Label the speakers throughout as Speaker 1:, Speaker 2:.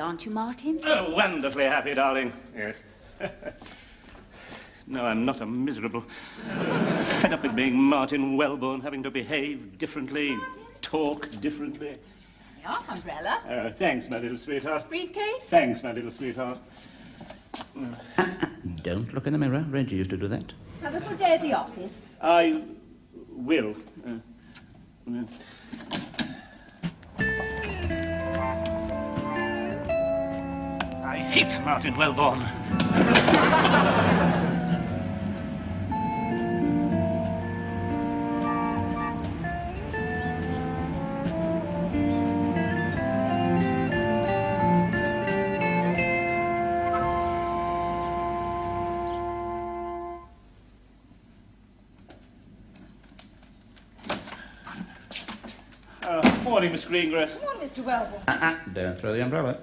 Speaker 1: aren't you, Martin?
Speaker 2: Oh, wonderfully happy, darling. Yes. No, I'm not. I'm miserable. Fed up with being Martin Wellborn, having to behave differently, talk differently.
Speaker 1: There you are, umbrella.
Speaker 2: Oh, thanks, my little sweetheart.
Speaker 1: Briefcase?
Speaker 2: Thanks, my little sweetheart.
Speaker 3: Don't look in the mirror. Reggie used to do that.
Speaker 1: Have a good day at the office.
Speaker 2: I will. I hate Martin Wellborn. Morning, Miss Greengrass.
Speaker 1: Good morning, Mr. Wellborn.
Speaker 3: Don't throw the umbrella.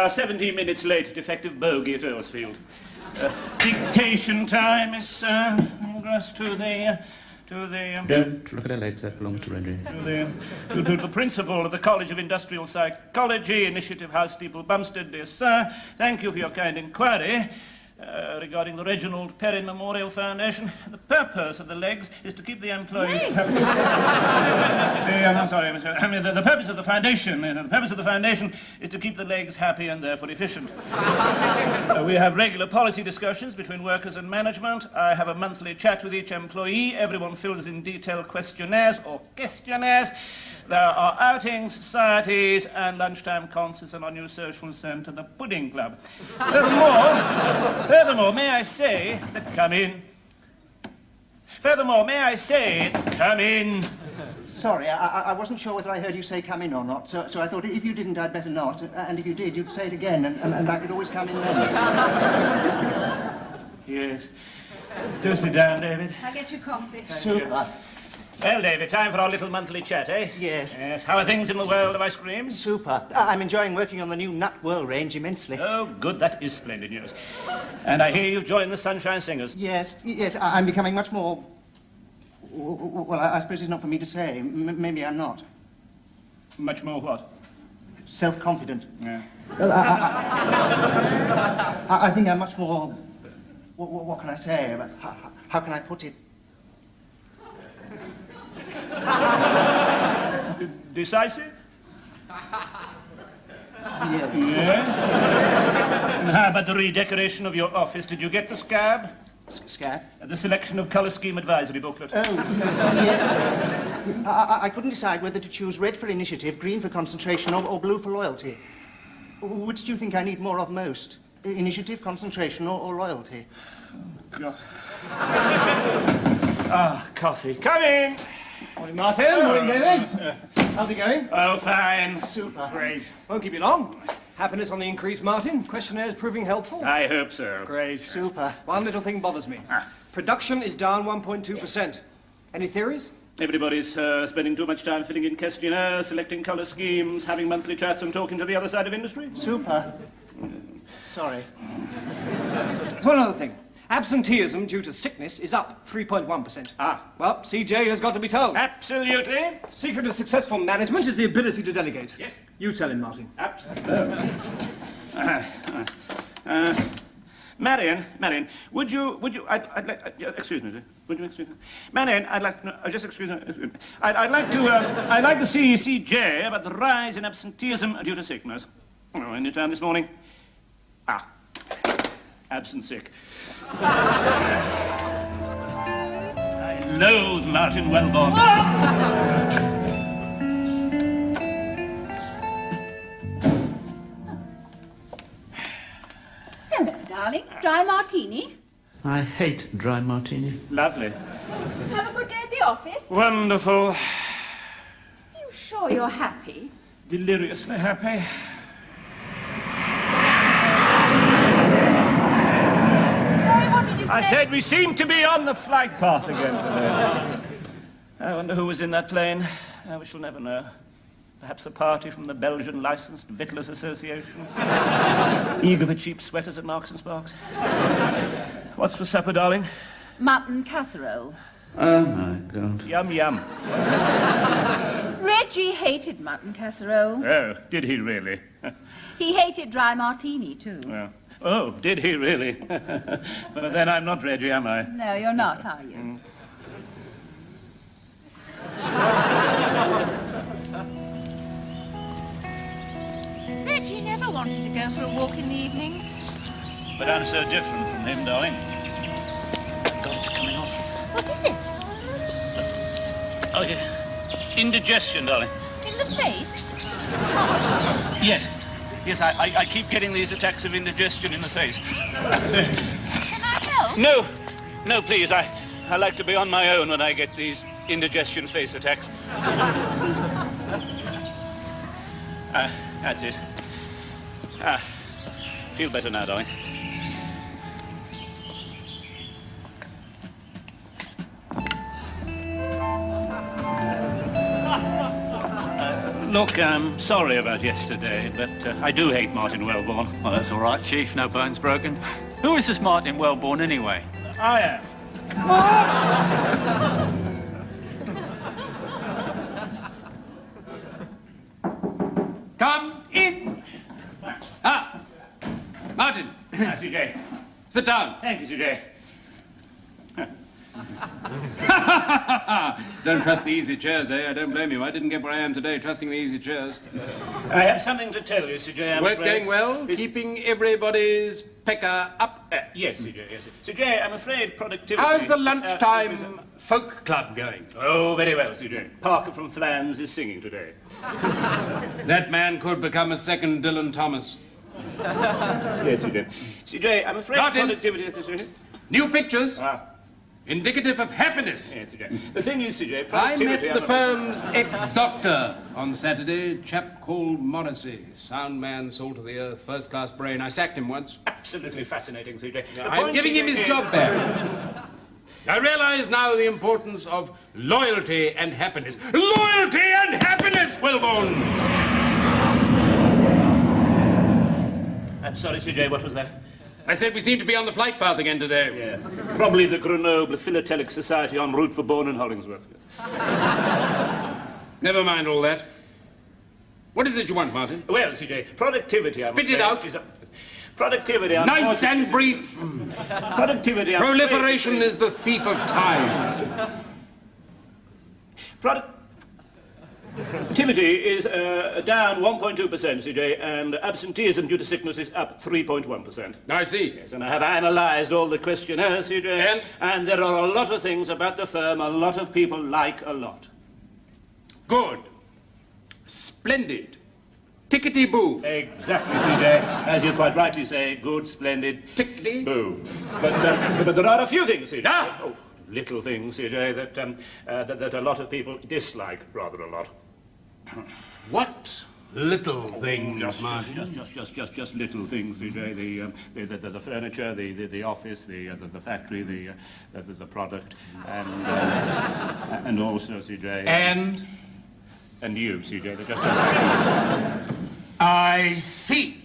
Speaker 2: 17 minutes late, defective bogey at Earlsfield. Dictation time, Miss Greengrass, to the
Speaker 3: Don't look at her legs. That belongs to Reggie.
Speaker 2: to the principal of the College of Industrial Psychology, Initiative House, Steeple, Bumstead. Dear sir, thank you for your kind inquiry. Regarding the Reginald Perrin Memorial Foundation, the purpose of the legs is to keep the employees...
Speaker 1: Legs, Mr.
Speaker 2: I'm sorry, Mr. I mean, the purpose of the foundation is to keep the legs happy and therefore efficient. We have regular policy discussions between workers and management. I have a monthly chat with each employee. Everyone fills in detailed questionnaires. There are outings, societies, and lunchtime concerts in our new social centre, the Pudding Club. Furthermore, may I say that come in.
Speaker 4: Sorry, I wasn't sure whether I heard you say come in or not, so I thought if you didn't, I'd better not. And if you did, you'd say it again, and I could always come in then.
Speaker 2: Yes. Do sit down, David.
Speaker 1: I'll get you coffee.
Speaker 4: Super.
Speaker 2: Well, David, time for our little monthly chat, eh?
Speaker 4: Yes.
Speaker 2: Yes. How are things in the world of ice cream?
Speaker 4: Super. I'm enjoying working on the new Nut Whirl range immensely.
Speaker 2: Oh, good. That is splendid news. And I hear you've joined the Sunshine Singers.
Speaker 4: Yes, I'm becoming much more... Well, I suppose it's not for me to say. Maybe I'm not.
Speaker 2: Much more what?
Speaker 4: Self-confident.
Speaker 2: Yeah.
Speaker 4: Well, I think I'm much more... What can I say? How can I put it?
Speaker 2: Decisive?
Speaker 4: Yes.
Speaker 2: Yes. And how about the redecoration of your office? Did you get the scab?
Speaker 4: Scab?
Speaker 2: The selection of colour scheme advisory booklet.
Speaker 4: Oh, yeah. I couldn't decide whether to choose red for initiative, green for concentration, or blue for loyalty. Which do you think I need more of most? Initiative, concentration, or loyalty?
Speaker 2: Oh, God. Coffee. Come in!
Speaker 5: Morning, Martin. Morning, David. How's it going?
Speaker 2: Oh, fine.
Speaker 4: Super.
Speaker 2: Great.
Speaker 5: Won't keep you long. Happiness on the increase, Martin. Questionnaires proving helpful.
Speaker 2: I hope so.
Speaker 5: Great.
Speaker 4: Super.
Speaker 5: One little thing bothers me. Production is down 1.2%. Any theories?
Speaker 2: Everybody's spending too much time filling in questionnaires, selecting colour schemes, having monthly chats and talking to the other side of industry.
Speaker 4: Super. Sorry.
Speaker 5: There's one other thing. Absenteeism due to sickness is up 3.1%. Well, CJ has got to be told.
Speaker 2: Absolutely.
Speaker 5: Secret of successful management is the ability to delegate.
Speaker 2: Yes.
Speaker 5: You tell him, Martin.
Speaker 2: Absolutely. Marion, would you, I'd like, excuse me, would you excuse me? Marion, I'd like, no, just excuse me, I'd like to see CJ about the rise in absenteeism due to sickness. Oh, any time this morning? Absent sick. I loathe Martin Wellborn.
Speaker 1: Hello, darling. Dry martini.
Speaker 3: I hate dry martini.
Speaker 2: Lovely.
Speaker 1: Have a good day at the office.
Speaker 2: Wonderful.
Speaker 1: Are you sure you're happy?
Speaker 2: Deliriously happy.
Speaker 1: Sorry, what did you say?
Speaker 2: I said we seem to be on the flight path again today. I wonder who was in that plane. We shall never know. Perhaps a party from the Belgian Licensed Victuallers Association. Eager for cheap sweaters at Marks and Sparks. What's for supper, darling?
Speaker 1: Mutton casserole.
Speaker 3: Oh, my God.
Speaker 2: Yum, yum.
Speaker 1: Red Reggie hated mutton casserole.
Speaker 2: Oh, did he really?
Speaker 1: He hated dry martini, too.
Speaker 2: Well, oh, did he really? But then I'm not Reggie, am I?
Speaker 1: No, you're not, are you? Reggie never wanted to go for a walk in the evenings.
Speaker 2: But I'm so different from him, darling. God, it's coming off.
Speaker 1: What is it?
Speaker 2: Oh, yes. Indigestion, darling.
Speaker 1: In the face?
Speaker 2: Yes. Yes, I keep getting these attacks of indigestion in the face.
Speaker 1: Can I help?
Speaker 2: No. No, please. I like to be on my own when I get these indigestion face attacks. That's it. Feel better now, darling. Look, I'm sorry about yesterday, but I do hate Martin Wellborn.
Speaker 6: Well, that's all right, Chief. No bones broken. Who is this Martin Wellborn, anyway?
Speaker 2: I am.
Speaker 7: Come in. Ah, Martin,
Speaker 2: CJ.
Speaker 7: sit down.
Speaker 2: Thank you, CJ.
Speaker 7: Don't trust the easy chairs, eh? I don't blame you. I didn't get where I am today trusting the easy chairs.
Speaker 2: I have something to tell you, CJ. I'm
Speaker 7: Work
Speaker 2: afraid.
Speaker 7: going well? Keeping everybody's pecker up?
Speaker 2: Yes, CJ, yes. CJ, I'm afraid productivity...
Speaker 7: How's the lunchtime folk club going?
Speaker 2: Oh, very well, CJ. Parker from Flans is singing today.
Speaker 7: That man could become a second Dylan Thomas.
Speaker 2: Yes, CJ. CJ, I'm afraid
Speaker 7: Martin.
Speaker 2: productivity is... CJ.
Speaker 7: New pictures?
Speaker 2: Ah,
Speaker 7: Indicative of happiness.
Speaker 2: yes, CJ. The thing is, CJ,
Speaker 7: I met
Speaker 2: productivity...
Speaker 7: the firm's ex-doctor on Saturday, chap called Morrissey. Sound man, salt of the earth, first-class brain. I sacked him once.
Speaker 2: Absolutely fascinating, CJ. The
Speaker 7: I'm
Speaker 2: point,
Speaker 7: giving
Speaker 2: CJ,
Speaker 7: him his
Speaker 2: is-
Speaker 7: job back. I realize now the importance of loyalty and happiness. Loyalty and happiness, Wellborn!
Speaker 2: I'm sorry, CJ, what was that?
Speaker 7: I said we seem to be on the flight path again today.
Speaker 2: Yeah. Probably the Grenoble Philatelic Society en route for Bourne and Hollingsworth. Yes.
Speaker 7: Never mind all that. What is it you want, Martin?
Speaker 2: Well, CJ, productivity... I'm
Speaker 7: Spit it
Speaker 2: afraid,
Speaker 7: out.
Speaker 2: is a- Productivity...
Speaker 7: Nice
Speaker 2: unfortunately-
Speaker 7: and brief.
Speaker 2: Productivity... I'm afraid,
Speaker 7: Proliferation is the thief of time.
Speaker 2: Productivity is down 1.2%, CJ, and absenteeism due to sickness is up 3.1%.
Speaker 7: I see.
Speaker 2: Yes, and I have analysed all the questionnaires, CJ, and there are a lot of things about the firm a lot of people like a lot.
Speaker 7: Good. Splendid. Tickety-boo.
Speaker 2: Exactly, CJ. As you quite rightly say, good, splendid,
Speaker 7: Tickety.
Speaker 2: boo. But there are a few things, CJ.
Speaker 7: Ah!
Speaker 2: Oh, little things, CJ, that a lot of people dislike rather a lot.
Speaker 7: What little things, Martin?
Speaker 2: Just little things, CJ. The furniture, the office, the factory, the product, and also, CJ. And you, CJ. They're just.
Speaker 7: I see.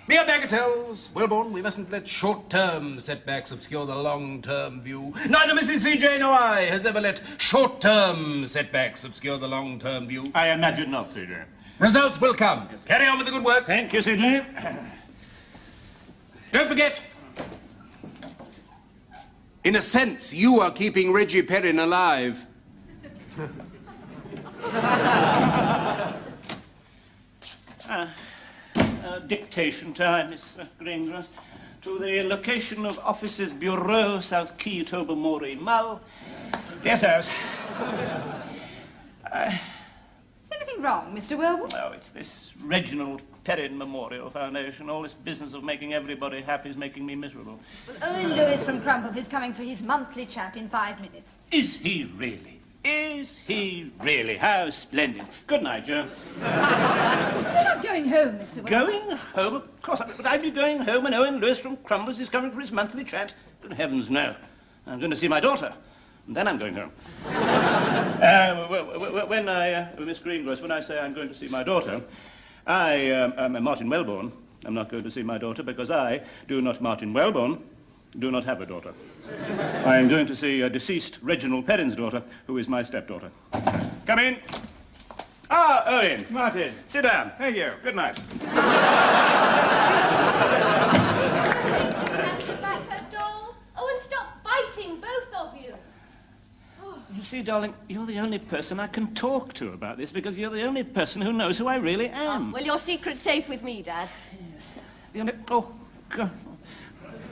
Speaker 7: Mere bagatelles. Wellborn, we mustn't let short-term setbacks obscure the long-term view. Neither Mrs. C.J. nor I has ever let short-term setbacks obscure the long-term view.
Speaker 2: I imagine not, CJ.
Speaker 7: Results will come. Carry on with the good work.
Speaker 2: Thank you, CJ.
Speaker 7: Don't forget, in a sense, you are keeping Reggie Perrin alive.
Speaker 2: Dictation time, Miss Greengrass. To the location of offices Bureau, South Quay, Tobermory, Mull. Yes, sirs.
Speaker 1: Is anything wrong, Mr. Wilbur?
Speaker 2: Oh, it's this Reginald Perrin Memorial Foundation. All this business of making everybody happy is making me miserable.
Speaker 8: Well, Owen Lewis from Crumples is coming for his monthly chat in 5 minutes.
Speaker 2: Is he really? Is he really? How splendid. Good night, Joe.
Speaker 8: You're not going home, Mr. Wilbur.
Speaker 2: Going home? Of course. Would I be going home when Owen Lewis from Crumbles is coming for his monthly chat? Good heavens, no. I'm going to see my daughter. And then I'm going home. Miss Greengrass, when I say I'm going to see my daughter, I am Martin Wellborn. I'm not going to see my daughter because I, Martin Wellborn, do not have a daughter. I am going to see deceased Reginald Perrin's daughter, who is my stepdaughter. Come in. Ah, Owen, Martin, sit down. Thank you. Good night.
Speaker 9: Back her doll. Oh, and stop fighting, both of you.
Speaker 2: You see, darling, you're the only person I can talk to about this because you're the only person who knows who I really am.
Speaker 9: Well, your secret's safe with me, Dad.
Speaker 2: Yes. The only... Oh, God.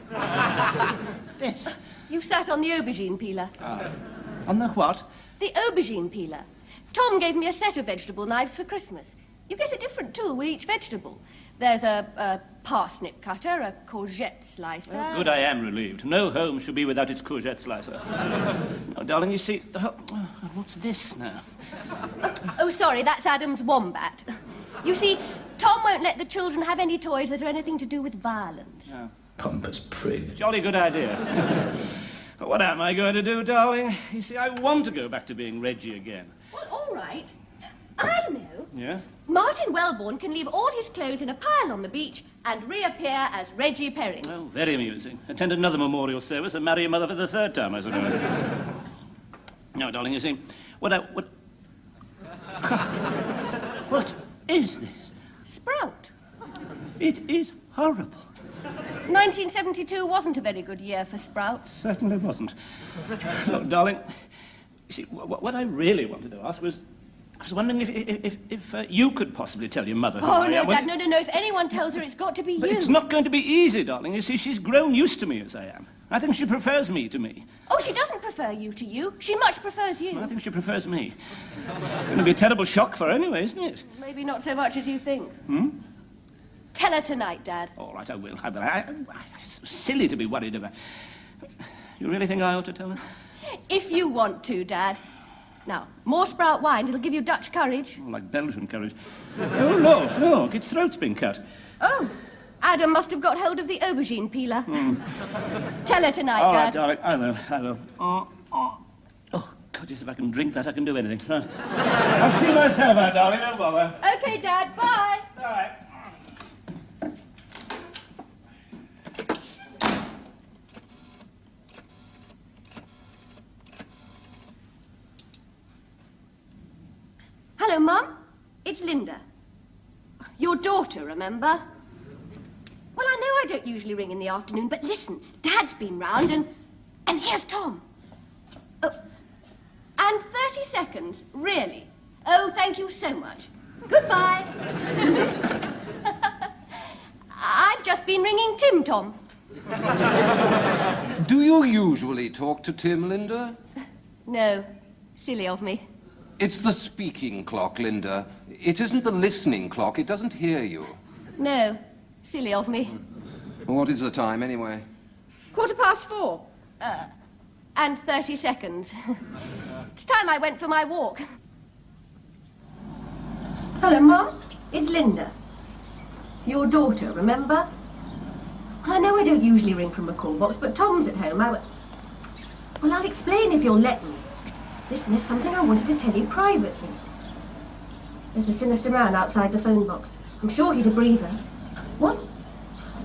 Speaker 2: What's this?
Speaker 9: You sat on the aubergine peeler.
Speaker 2: On the what?
Speaker 9: The aubergine peeler. Tom gave me a set of vegetable knives for Christmas. You get a different tool with each vegetable. There's a parsnip cutter, a courgette slicer...
Speaker 2: Well, good, I am relieved. No home should be without its courgette slicer. Oh, darling, you see, the whole... Oh, what's this now?
Speaker 9: Oh, sorry, that's Adam's wombat. You see, Tom won't let the children have any toys that are anything to do with violence.
Speaker 2: Oh.
Speaker 3: Pompous prig.
Speaker 2: Jolly good idea. What am I going to do, darling? You see, I want to go back to being Reggie again.
Speaker 9: Well, all right. I know.
Speaker 2: Yeah?
Speaker 9: Martin Wellborn can leave all his clothes in a pile on the beach and reappear as Reggie Perrin.
Speaker 2: Oh, very amusing. Attend another memorial service and marry your mother for the third time, I suppose. No, darling, you see, what is this?
Speaker 9: Sprout.
Speaker 2: It is horrible.
Speaker 9: 1972 wasn't a very good year for sprouts.
Speaker 2: Certainly wasn't. Look, darling, you see, what I really wanted to ask was, I was wondering if you could possibly tell your mother who
Speaker 9: Oh,
Speaker 2: I
Speaker 9: no,
Speaker 2: am.
Speaker 9: Dad, no. If anyone tells her, it's got to be
Speaker 2: But
Speaker 9: you.
Speaker 2: it's not going to be easy, darling. You see, she's grown used to me as I am. I think she prefers me to me.
Speaker 9: Oh, she doesn't prefer you to you. She much prefers you.
Speaker 2: I think she prefers me. It's going to be a terrible shock for her anyway, isn't it?
Speaker 9: Maybe not so much as you think.
Speaker 2: Hmm?
Speaker 9: Tell her tonight, Dad.
Speaker 2: All right, I will. It's silly to be worried about. You really think I ought to tell her?
Speaker 9: If you want to, Dad. Now, more sprout wine. It'll give you Dutch courage.
Speaker 2: Oh, like Belgian courage. Oh, look, its throat's been cut.
Speaker 9: Oh, Adam must have got hold of the aubergine peeler. Tell her tonight,
Speaker 2: All
Speaker 9: Dad.
Speaker 2: right, darling, I will. Oh, God, yes, if I can drink that, I can do anything. Right. I'll see myself out, darling, don't bother.
Speaker 9: Okay, Dad, bye.
Speaker 2: All right.
Speaker 9: Hello, Mum. It's Linda. Your daughter, remember? Well, I know I don't usually ring in the afternoon, but listen, Dad's been round and here's Tom. Oh, and 30 seconds, really? Oh, thank you so much. Goodbye. I've just been ringing Tim, Tom.
Speaker 10: Do you usually talk to Tim, Linda?
Speaker 9: No, silly of me.
Speaker 10: It's the speaking clock, Linda. It isn't the listening clock. It doesn't hear you.
Speaker 9: No, silly of me.
Speaker 10: What is the time, anyway?
Speaker 9: 4:15. And 30 seconds. It's time I went for my walk. Hello, Mum. It's Linda. Your daughter, remember? Well, I know I don't usually ring from a call box, but Tom's at home. Well, I'll explain if you'll let me. Listen, there's something I wanted to tell you privately. There's a sinister man outside the phone box. I'm sure he's a breather. What?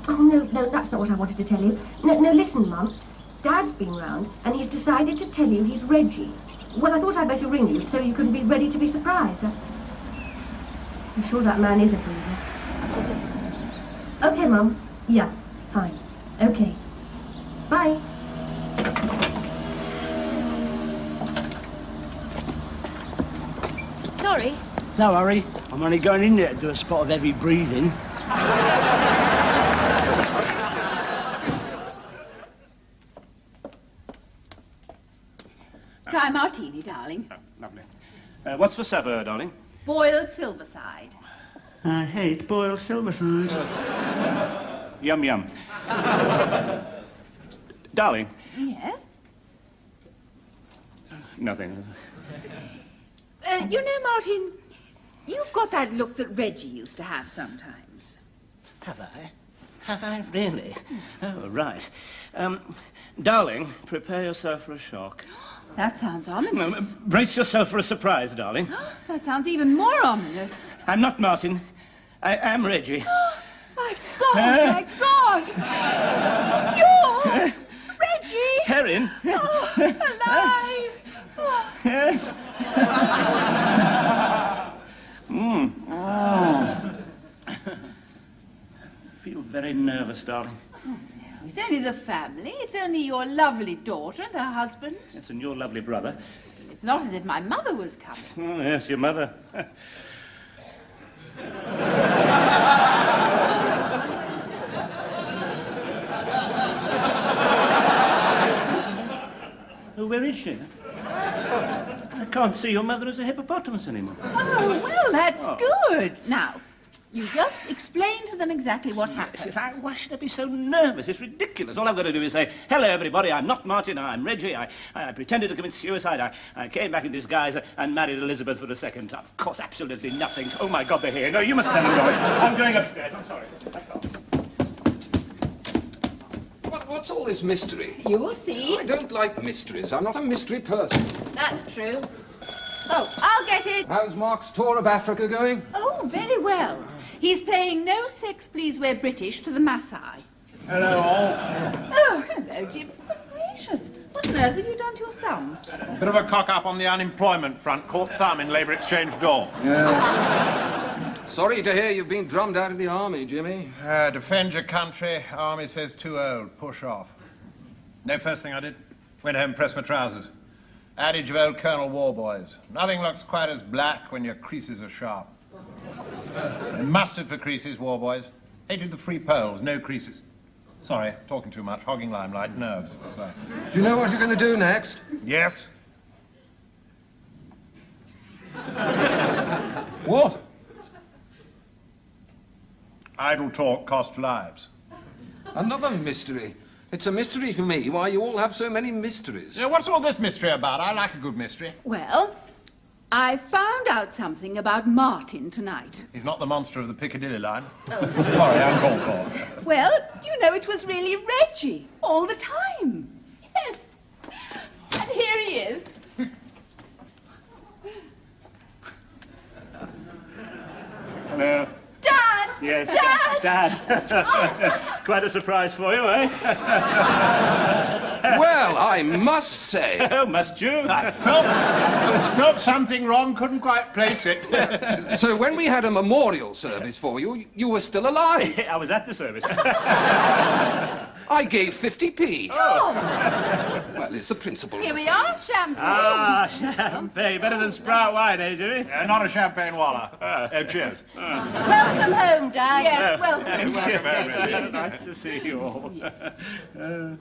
Speaker 9: Oh, no, that's not what I wanted to tell you. No, listen, Mum. Dad's been round, and he's decided to tell you he's Reggie. Well, I thought I'd better ring you so you can be ready to be surprised. I'm sure that man is a breather. Okay, Mum. Yeah, fine. Okay. Bye. Sorry.
Speaker 11: No worry. I'm only going in there to do a spot of heavy breathing.
Speaker 1: Dry martini, darling.
Speaker 2: Oh, lovely. What's for supper, darling?
Speaker 1: Boiled silverside.
Speaker 3: I hate boiled silverside.
Speaker 2: Yum, yum. Darling.
Speaker 1: Yes?
Speaker 2: Nothing.
Speaker 1: You know, Martin, you've got that look that Reggie used to have sometimes.
Speaker 2: Have I? Have I really? Oh, right. Darling, prepare yourself for a shock.
Speaker 1: That sounds ominous.
Speaker 2: Brace yourself for a surprise, darling.
Speaker 1: That sounds even more ominous.
Speaker 2: I'm not Martin. I am Reggie.
Speaker 1: My God, my God! You're Reggie!
Speaker 2: Perrin?
Speaker 1: Oh, alive! Oh.
Speaker 2: Yes. darling.
Speaker 1: It's only the family. It's only your lovely daughter and her husband.
Speaker 2: Yes, and your lovely brother.
Speaker 1: It's not as if my mother was coming.
Speaker 2: Oh, yes, your mother. Oh, where is she? I can't see your mother as a hippopotamus anymore.
Speaker 1: Oh, well, that's good. Now, you just explain to them exactly what happened.
Speaker 2: Yes, why should I be so nervous? It's ridiculous. All I've got to do is say, hello, everybody, I'm not Martin, I'm Reggie. I pretended to commit suicide. I came back in disguise and married Elizabeth for the second time. Of course, absolutely nothing. Oh, my God, they're here. No, you must tell them, Laurie. I'm going upstairs. I'm sorry.
Speaker 10: What's all this mystery?
Speaker 1: You will see.
Speaker 10: I don't like mysteries. I'm not a mystery person.
Speaker 8: That's true. Oh, I'll get it.
Speaker 10: How's Mark's tour of Africa going?
Speaker 1: Oh, very well. He's playing No Sex, Please We're British to the Maasai.
Speaker 2: Hello, all.
Speaker 1: Oh, hello, Jim. Good gracious. What on earth have you done to your thumb?
Speaker 12: Bit of a cock-up on the unemployment front. Caught thumb in Labour Exchange door.
Speaker 10: Yes. Sorry to hear you've been drummed out of the army, Jimmy.
Speaker 12: Defend your country. Army says too old. Push off. No, first thing I did, went home and pressed my trousers. Adage of old Colonel Warboys. Nothing looks quite as black when your creases are sharp. And mustard for creases, Warboys. Hated the free poles, no creases. Sorry, talking too much, hogging limelight, nerves. Sorry.
Speaker 10: Do you know what you're going to do next?
Speaker 12: Yes.
Speaker 10: What?
Speaker 12: Idle talk costs lives.
Speaker 10: Another mystery. It's a mystery for me why you all have so many mysteries.
Speaker 12: Yeah, what's all this mystery about? I like a good mystery.
Speaker 1: Well, I found out something about Martin tonight.
Speaker 12: He's not the monster of the Piccadilly line. Oh. Sorry, I'm called for.
Speaker 1: Well, you know, it was really Reggie all the time. Yes. And here he is.
Speaker 2: Hello.
Speaker 1: Dad!
Speaker 2: Yes.
Speaker 1: Dad!
Speaker 2: Dad. Quite a surprise for you, eh?
Speaker 10: Well, I must say...
Speaker 2: Oh, must you?
Speaker 12: I felt something wrong, couldn't quite place it.
Speaker 10: So when we had a memorial service for you, you were still alive.
Speaker 2: I was at the service.
Speaker 10: I gave 50p.
Speaker 1: Oh!
Speaker 10: Well, it's the principle.
Speaker 1: Here we are, champagne.
Speaker 2: Ah, champagne. Better than Sprout wine, eh, Jimmy?
Speaker 12: Not a champagne walla. Oh, cheers.
Speaker 8: Welcome home, Dad.
Speaker 1: Yes, welcome.
Speaker 2: Thank you. Nice to see you all.
Speaker 1: There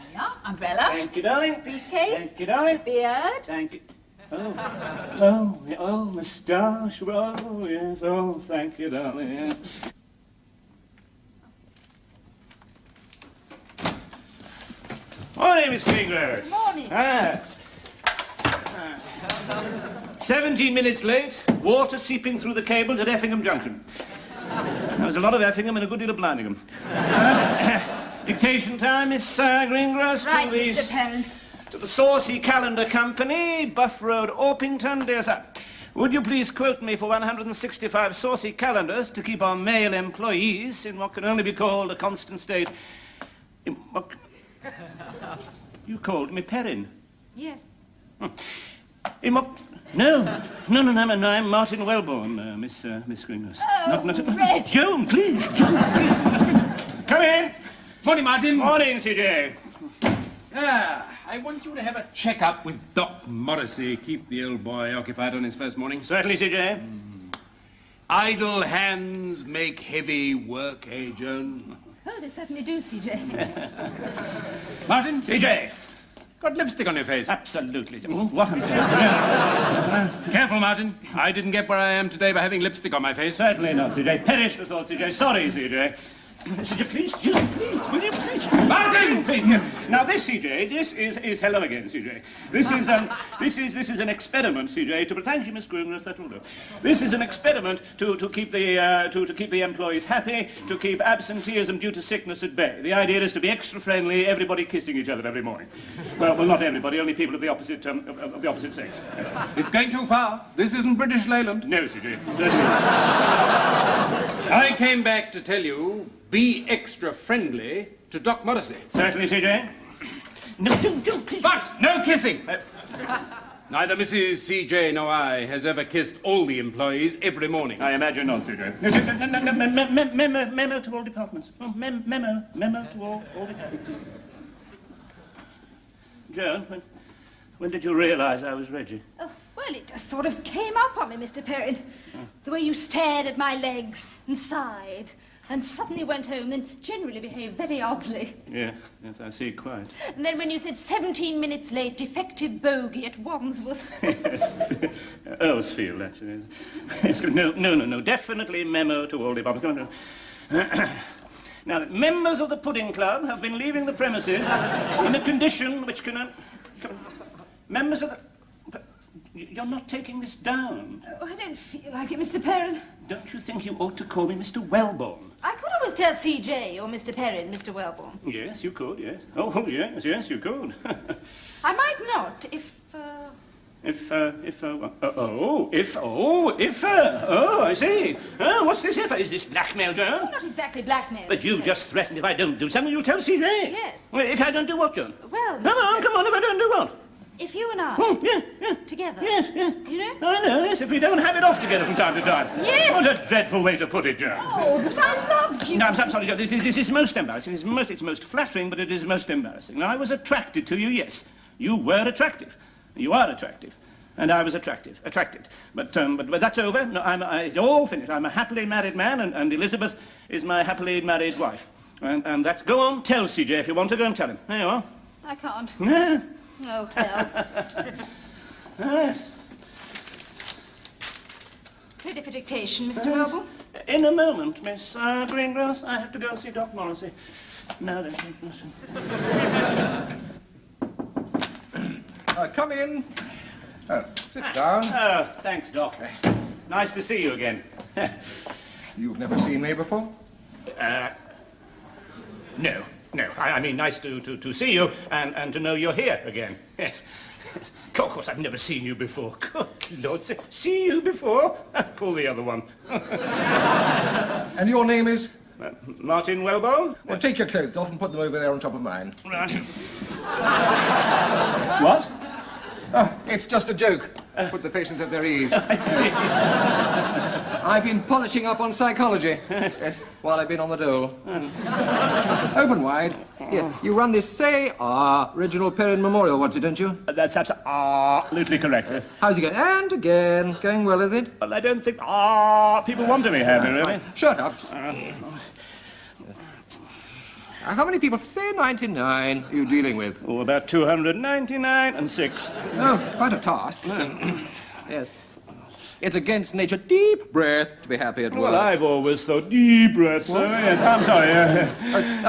Speaker 1: we are. Umbrella.
Speaker 2: Thank you, darling.
Speaker 1: Briefcase.
Speaker 2: Thank you, darling.
Speaker 1: Beard.
Speaker 2: Thank you. Oh, moustache. Oh, yes. Oh, thank you, darling. Yeah. Morning, Miss Greengrass.
Speaker 1: Morning.
Speaker 2: Yes. 17 minutes late, water seeping through the cables at Effingham Junction. There was a lot of Effingham and a good deal of Blandingham. Dictation time, Miss Greengrass.
Speaker 8: Right, Mr. Perrin.
Speaker 2: To the Saucy Calendar Company, Buff Road, Orpington, dear sir. Would you please quote me for 165 saucy calendars to keep our male employees in what can only be called a constant state... You called me Perrin?
Speaker 8: Yes.
Speaker 2: No, I'm Martin Wellborn, Miss Greengrass.
Speaker 8: Oh, Reg.
Speaker 2: Joan, please, Come in.
Speaker 7: Morning, Martin.
Speaker 2: Morning, CJ.
Speaker 7: I want you to have a check-up with Doc Morrissey. Keep the old boy occupied on his first morning.
Speaker 2: Certainly, CJ.
Speaker 7: Idle hands make heavy work, eh, Joan?
Speaker 8: Oh, they certainly do, CJ.
Speaker 7: Martin?
Speaker 2: CJ.
Speaker 7: Got lipstick on your face.
Speaker 2: Absolutely. What am I saying?
Speaker 7: Careful, Martin. I didn't get where I am today by having lipstick on my face.
Speaker 2: Certainly not, CJ. Perish the thought, CJ. Sorry, CJ. CJ, please, Jim, please, will you please?
Speaker 7: Martin!
Speaker 2: Please, yes. Now, this, CJ, this is hello again, CJ. This is an experiment, CJ, to... Thank you, Miss Greengrass, that will do. This is an experiment to keep the employees happy, to keep absenteeism due to sickness at bay. The idea is to be extra friendly, everybody kissing each other every morning. Well, not everybody, only people of the opposite sex. Yes.
Speaker 7: It's going too far. This isn't British Leyland.
Speaker 2: No, CJ, certainly.
Speaker 7: I came back to tell you, be extra friendly to Doc Morrissey.
Speaker 2: Certainly, CJ. No, don't, please.
Speaker 7: But no kissing. Neither Mrs. C.J. nor I has ever kissed all the employees every morning.
Speaker 2: I imagine not, C.J. Memo to all departments. Oh, memo to all departments. Joan, when did you realise I was Reggie?
Speaker 8: Oh, well, it just sort of came up on me, Mr. Perrin. The way you stared at my legs and sighed and suddenly went home, then generally behaved very oddly.
Speaker 2: Yes, I see quite.
Speaker 8: And then when you said 17 minutes late, defective bogey at Wandsworth.
Speaker 2: Yes, Earlsfield, actually. Yes, no, definitely memo to all departments. Come on. Now, members of the Pudding Club have been leaving the premises in a condition which can... Members of the... You're not taking this down.
Speaker 8: Oh, I don't feel like it, Mr. Perrin.
Speaker 2: Don't you think you ought to call me Mr. Wellborn?
Speaker 8: I could always tell C.J. or Mr. Perrin, Mr. Wellborn.
Speaker 2: Yes, you could, yes. Oh, yes, you could.
Speaker 8: I might not if,
Speaker 2: I see. Oh, what's this if? Is this blackmail, Joan?
Speaker 8: Oh, not exactly blackmail.
Speaker 2: But you just threatened if I don't do something, you'll tell C.J.
Speaker 8: Yes.
Speaker 2: Well, if I don't do what, Joan?
Speaker 8: Well, Mr.
Speaker 2: Come on, if I don't do what?
Speaker 8: If you and I...
Speaker 2: yeah.
Speaker 8: Together.
Speaker 2: Yes.
Speaker 8: You know?
Speaker 2: I know, yes, if we don't have it off together from time to time.
Speaker 8: Yes.
Speaker 2: What a dreadful way to put it, Joan.
Speaker 8: Oh, but I love you.
Speaker 2: No, I'm sorry, Joan. This is most embarrassing. It's most flattering, but it is most embarrassing. Now, I was attracted to you, yes. You were attractive. You are attractive. And I was attracted. But that's over. No, it's all finished. I'm a happily married man, and Elizabeth is my happily married wife. And that's... Go on, tell CJ if you want to. Go and tell him. There you are.
Speaker 8: I can't.
Speaker 2: Yeah.
Speaker 8: Oh, hell.
Speaker 2: Yes.
Speaker 8: Ready for dictation, Mr. Wellborn?
Speaker 2: In a moment, Miss Greengrass. I have to go and see Doc Morrissey. Now then,
Speaker 12: Come in. Oh, sit down.
Speaker 2: Oh, thanks, Doc. Nice to see you again.
Speaker 12: You've never seen me before?
Speaker 2: No. I mean, nice to see you and to know you're here again. Yes. Of course, I've never seen you before. Good Lord, see you before? Pull the other one.
Speaker 12: And your name is?
Speaker 2: Martin Wellborn.
Speaker 12: Well, take your clothes off and put them over there on top of mine.
Speaker 2: Right. What?
Speaker 12: Oh, it's just a joke. Put the patients at their ease.
Speaker 2: I see.
Speaker 12: I've been polishing up on psychology. Yes, while I've been on the dole. Open wide. Yes, you run this, say, Reginald Perrin Memorial, what's it, don't you?
Speaker 2: That's absolutely correct. Yes.
Speaker 12: How's it going? And again. Going well, is it?
Speaker 2: Well, I don't think people want to be happy, really.
Speaker 12: Shut up. How many people? Say 99 are you dealing with?
Speaker 2: Oh, about 299 and 6.
Speaker 12: Oh, quite a task. Yes. It's against nature. Deep breath to be happy at work.
Speaker 2: Well, I've always thought deep breath, so yes. I'm sorry.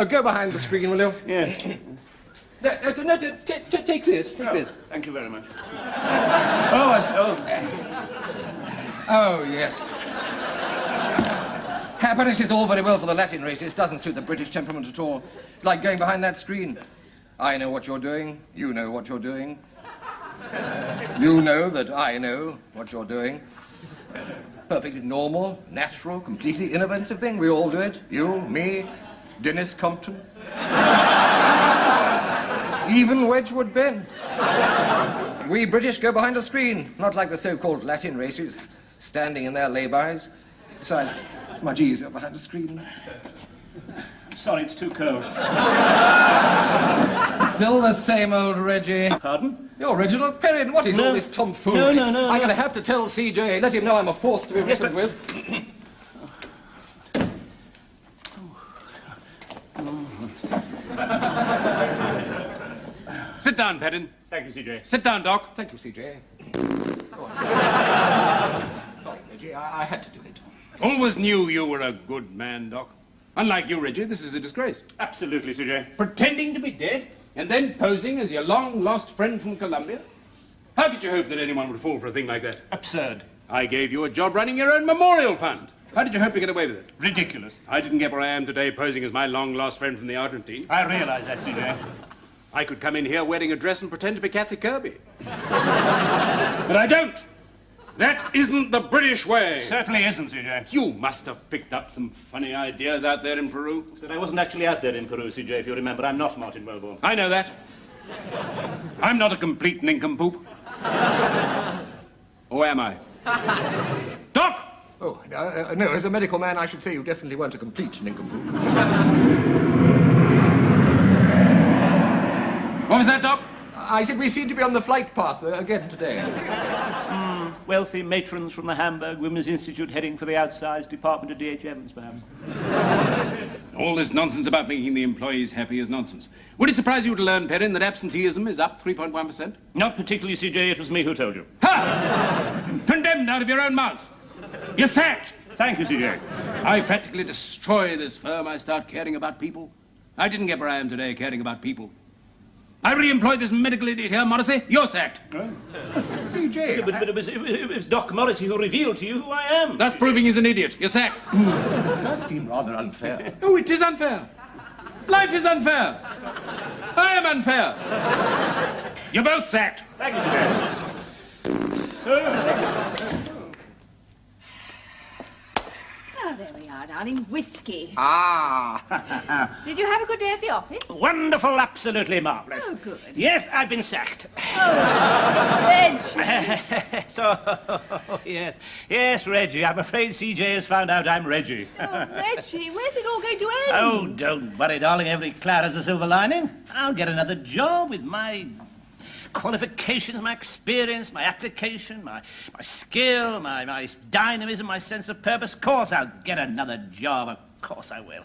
Speaker 12: Go behind the screen, will you?
Speaker 2: Yes.
Speaker 12: No, take this. Take this.
Speaker 2: Thank you very much.
Speaker 12: Oh, yes. Happiness is all very well for the Latin races. Doesn't suit the British temperament at all. It's like going behind that screen. I know what you're doing. You know what you're doing. You know that I know what you're doing. Perfectly normal, natural, completely inoffensive thing. We all do it. You, me, Dennis Compton. Even Wedgwood Ben. We British go behind a screen, not like the so-called Latin races, standing in their lay-bys. Besides, it's much easier behind a screen.
Speaker 2: Sorry, it's too cold.
Speaker 12: Still the same old Reggie.
Speaker 2: Pardon?
Speaker 12: You're Reginald Perrin. What is all this tomfoolery?
Speaker 2: No.
Speaker 12: I'm going to have to tell C.J. Let him know I'm a force to be reckoned with.
Speaker 7: Sit down, Perrin.
Speaker 2: Thank you, C.J.
Speaker 7: Sit down, Doc.
Speaker 12: Thank you, C.J. Sorry, Reggie. I had to do it.
Speaker 7: Always knew you were a good man, Doc. Unlike you, Reggie, this is a disgrace.
Speaker 2: Absolutely, C.J.
Speaker 7: Pretending to be dead and then posing as your long-lost friend from Colombia? How could you hope that anyone would fall for a thing like that?
Speaker 2: Absurd.
Speaker 7: I gave you a job running your own memorial fund. How did you hope to get away with it?
Speaker 2: Ridiculous.
Speaker 7: I didn't get where I am today posing as my long-lost friend from the Argentine.
Speaker 2: I realize that, C.J.
Speaker 7: I could come in here wearing a dress and pretend to be Kathy Kirby. But I don't. That isn't the British way.
Speaker 2: Certainly isn't, C.J.
Speaker 7: You must have picked up some funny ideas out there in Peru.
Speaker 2: But I wasn't actually out there in Peru, C.J., if you remember. I'm not Martin Wellborn.
Speaker 7: I know that. I'm not a complete nincompoop. Or am I? Doc!
Speaker 13: Oh, no, as a medical man, I should say you definitely weren't a complete nincompoop.
Speaker 7: What was that, Doc?
Speaker 13: I said we seem to be on the flight path again today.
Speaker 2: Wealthy matrons from the Hamburg Women's Institute heading for the outsize department of D.H. Evans, perhaps.
Speaker 7: All this nonsense about making the employees happy is nonsense. Would it surprise you to learn, Perrin, that absenteeism is up 3.1%?
Speaker 2: Not particularly, C.J. It was me who told you.
Speaker 7: Ha! Condemned out of your own mouth. You're sacked.
Speaker 2: Thank you, C.J.
Speaker 7: I practically destroy this firm. I start caring about people. I didn't get where I am today caring about people. I re-employed this medical idiot here, Morrissey. You're sacked.
Speaker 13: C.J.
Speaker 2: But it was Doc Morrissey who revealed to you who I am.
Speaker 7: That's proving he's an idiot. You're sacked.
Speaker 13: It does seem rather unfair.
Speaker 7: Oh, it is unfair. Life is unfair. I am unfair. You're both sacked.
Speaker 2: Thank you, C.J.
Speaker 1: Oh, there we are, darling. Whiskey.
Speaker 2: Ah.
Speaker 1: Did you have a good day at the office?
Speaker 2: Wonderful, absolutely marvellous.
Speaker 1: Oh, good.
Speaker 2: Yes, I've been sacked.
Speaker 1: Oh, Reggie.
Speaker 2: Yes. Yes, Reggie. I'm afraid C.J. has found out I'm Reggie.
Speaker 1: Oh, Reggie, where's it all going to end?
Speaker 2: Oh, don't worry, darling. Every cloud has a silver lining. I'll get another job with my qualifications, my experience, my application, my skill, my dynamism, my sense of purpose. Of course I'll get another job. Of course I will.